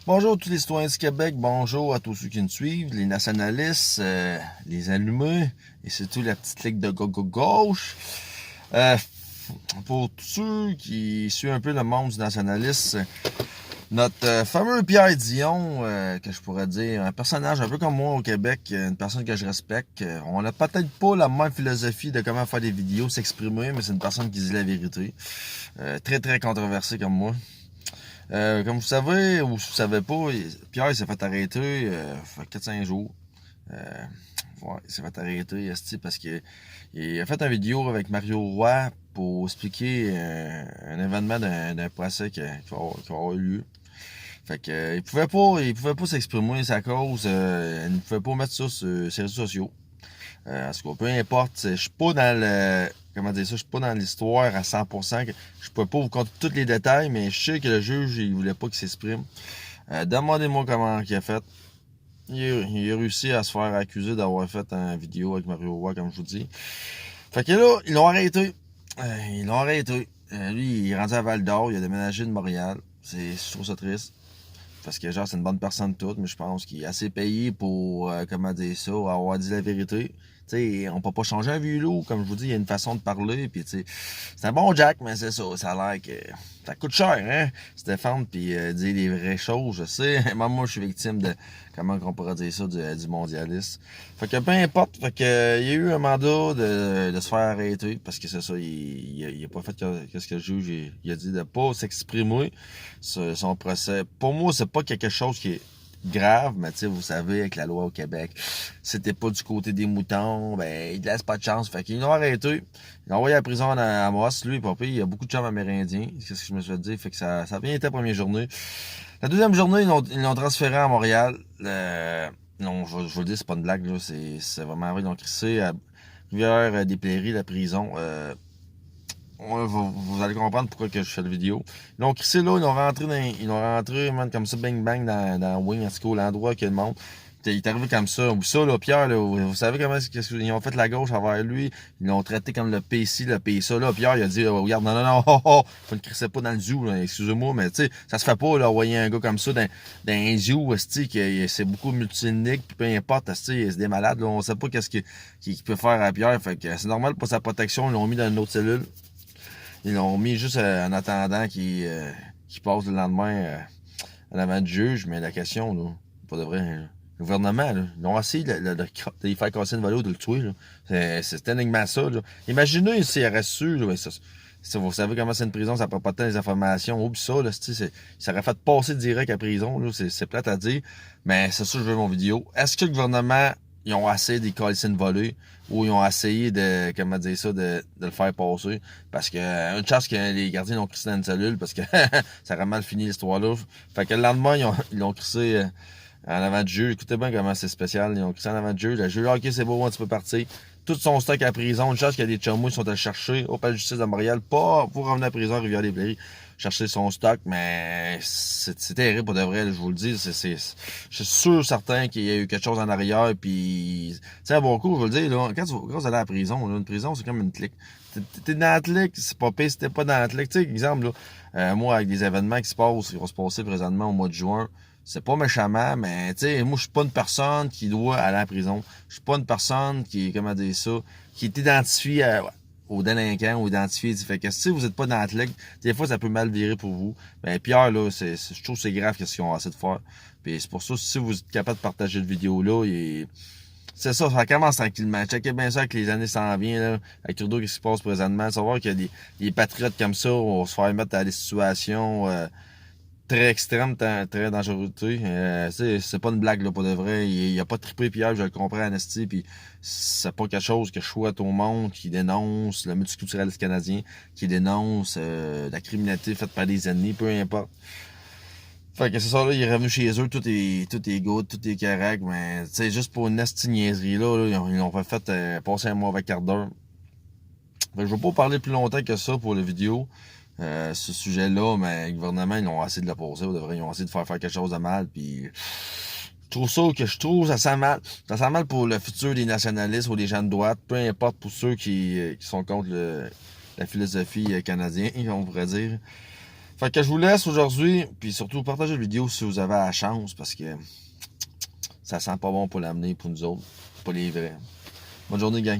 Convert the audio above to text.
Bonjour à tous les citoyens du Québec, bonjour à tous ceux qui nous suivent, les nationalistes, les allumés, et surtout la petite ligue de gauche. Euh, pour tous ceux qui suivent un peu le monde du nationaliste, notre fameux Pierre Dion, que je pourrais dire, un personnage un peu comme moi au Québec, une personne que je respecte. On n'a peut-être pas la même philosophie de comment faire des vidéos, s'exprimer, mais c'est une personne qui dit la vérité. Très très controversé comme moi. Comme vous savez, ou vous savez pas, Pierre il s'est fait arrêter fait 4-5 jours. Euh, ouais, il s'est fait arrêter parce que il a fait une vidéo avec Mario Roy pour expliquer un événement d'un procès qui va avoir eu lieu. Fait que il pouvait pas s'exprimer sa cause, il ne pouvait pas mettre ça sur ses réseaux sociaux. Parce que peu importe, je suis pas dans le. Comment dire ça, je suis pas dans l'histoire à 100%. Je peux pas vous conter tous les détails, mais je sais que le juge, il voulait pas qu'il s'exprime. Demandez-moi comment il a fait. Il a réussi à se faire accuser d'avoir fait une vidéo avec Mario Roy, comme je vous dis. Fait que là, ils l'ont arrêté. Lui, il est rendu à Val d'Or, il a déménagé de Montréal. Je trouve ça triste. Parce que genre, c'est une bonne personne toute, mais je pense qu'il est assez payé pour, comment dire ça, avoir dit la vérité. Tu sais, on peut pas changer un vieux loup, comme je vous dis, il y a une façon de parler, puis tu sais, c'est un bon Jack, mais c'est ça, ça a l'air que ça coûte cher, hein, se défendre puis dire les vraies choses, je sais. Même moi, je suis victime de, comment on pourrait dire ça, du mondialiste. Fait que peu importe, fait que il y a eu un mandat de se faire arrêter, parce que c'est ça, il a pas fait ce que le juge il a dit de pas s'exprimer sur son procès. Pour moi, c'est pas quelque chose qui est grave, mais tu sais, vous savez, avec la loi au Québec, si t'es pas du côté des moutons, ben, ils te laissent pas de chance. Fait qu'ils l'ont arrêté. Ils l'ont envoyé à la prison à Amos, lui, papy. Il y a beaucoup de chambres amérindiens. C'est ce que je me suis fait dire. Fait que ça a bien été la première journée. La deuxième journée, ils l'ont transféré à Montréal. Non, je vous le dis, c'est pas une blague, là. C'est vraiment vrai. Ils l'ont crissé à Rivière-des-Prairies, la prison. Ouais, vous allez comprendre pourquoi que je fais la vidéo. Ils l'ont crissé là, ils l'ont rentré, man, comme ça, bang bang, dans Wing, en tout cas, l'endroit que le monde. Il est arrivé comme ça. Ou ça, là, Pierre, là, vous savez comment ils ont fait la gauche envers lui. Ils l'ont traité comme le PC, le PSA, là. Pierre, il a dit, regarde, non, non, non, oh, oh, faut le crisser pas dans le zoo, là, excusez-moi, mais tu sais, ça se fait pas, là, envoyer un gars comme ça dans un zoo, que c'est beaucoup multinique, puis peu importe, c'est des malades, là, on sait pas qu'il peut faire à Pierre. Fait que c'est normal pour sa protection, ils l'ont mis dans une autre cellule. Ils l'ont mis juste en attendant qu'il passe le lendemain en avant du juge, mais la question, là, pas de vrai, le gouvernement, là, ils ont essayé de lui faire casser une volée ou de le tuer. Là. C'est énigmatique ça. Là. Imaginez s'il aurait su, là, vous savez comment c'est une prison, ça prend pas tant les informations. Oublie ça, là, ça aurait fait passer direct à prison, là, c'est plate à dire. Mais c'est ça que je veux mon vidéo. Est-ce que le gouvernement, ils ont essayé de casser une volée ou ils ont essayé de, comment dire ça, de le faire passer? Parce que, une chance que les gardiens l'ont crissé dans une cellule, parce que ça aurait mal fini l'histoire-là. Fait que le lendemain, ils l'ont crissé en avant du jeu. Écoutez bien comment c'est spécial. Ils ont crissé en avant du jeu. Le jeu, ok, c'est beau, tu peux partir. Tout son stock à la prison. Une chance qu'il y a des chumous qui sont allés chercher au palais de justice de Montréal, pas pour revenir à la prison à Rivière-des-Prairies, chercher son stock, mais c'est terrible pour de vrai, je vous le dis. Je suis sûr certain qu'il y a eu quelque chose en arrière, puis tu sais, à bon coup, je vous le dis, là, quand vous allez à la prison, là, une prison, c'est comme une clique. T'es dans la clique, c'est pas pire si t'es pas dans la clique. Tu sais, exemple, là, moi, avec des événements qui vont se passer présentement au mois de juin, c'est pas méchamment, mais tu sais, moi, je suis pas une personne qui doit aller à la prison. Je suis pas une personne qui, comment dire ça, qui est identifiée aux délinquants ou identifiée. Fait que si vous êtes pas dans la clique, des fois, ça peut mal virer pour vous. Ben, Pierre, là, je trouve que c'est grave qu'est-ce qu'ils ont essayé de faire. Puis c'est pour ça, si vous êtes capable de partager cette vidéo-là, c'est ça commence tranquillement. Checkez bien ça avec les années s'en viennent, là. Avec Trudeau, qu'est-ce qui se passe présentement. Savoir qu'il y a des patriotes comme ça, on va se faire mettre à des situations, très extrême, très dangereux. C'est pas une blague là, pour de vrai. Il a pas trippé Pierre, je le comprends, Anastie, puis c'est pas quelque chose que je souhaite au monde qui dénonce le multiculturalisme canadien, qui dénonce la criminalité faite par des ennemis, peu importe. Fait que c'est ça, là, il est revenu chez eux, tout est good, tout est correct, mais tu sais, juste pour une nasty niaiserie là, ils l'ont pas fait passer un mauvais quart d'heure. Fait que je vais pas parler plus longtemps que ça pour la vidéo. Ce sujet-là, mais le gouvernement, ils ont essayé de le passer, ils ont essayé de faire quelque chose de mal, puis je trouve ça sent mal. Ça sent mal pour le futur des nationalistes ou des gens de droite, peu importe pour ceux qui sont contre la philosophie canadienne, on pourrait dire. Fait que je vous laisse aujourd'hui, puis surtout partagez la vidéo si vous avez la chance, parce que ça sent pas bon pour l'amener pour nous autres, pas les vrais. Bonne journée, gang.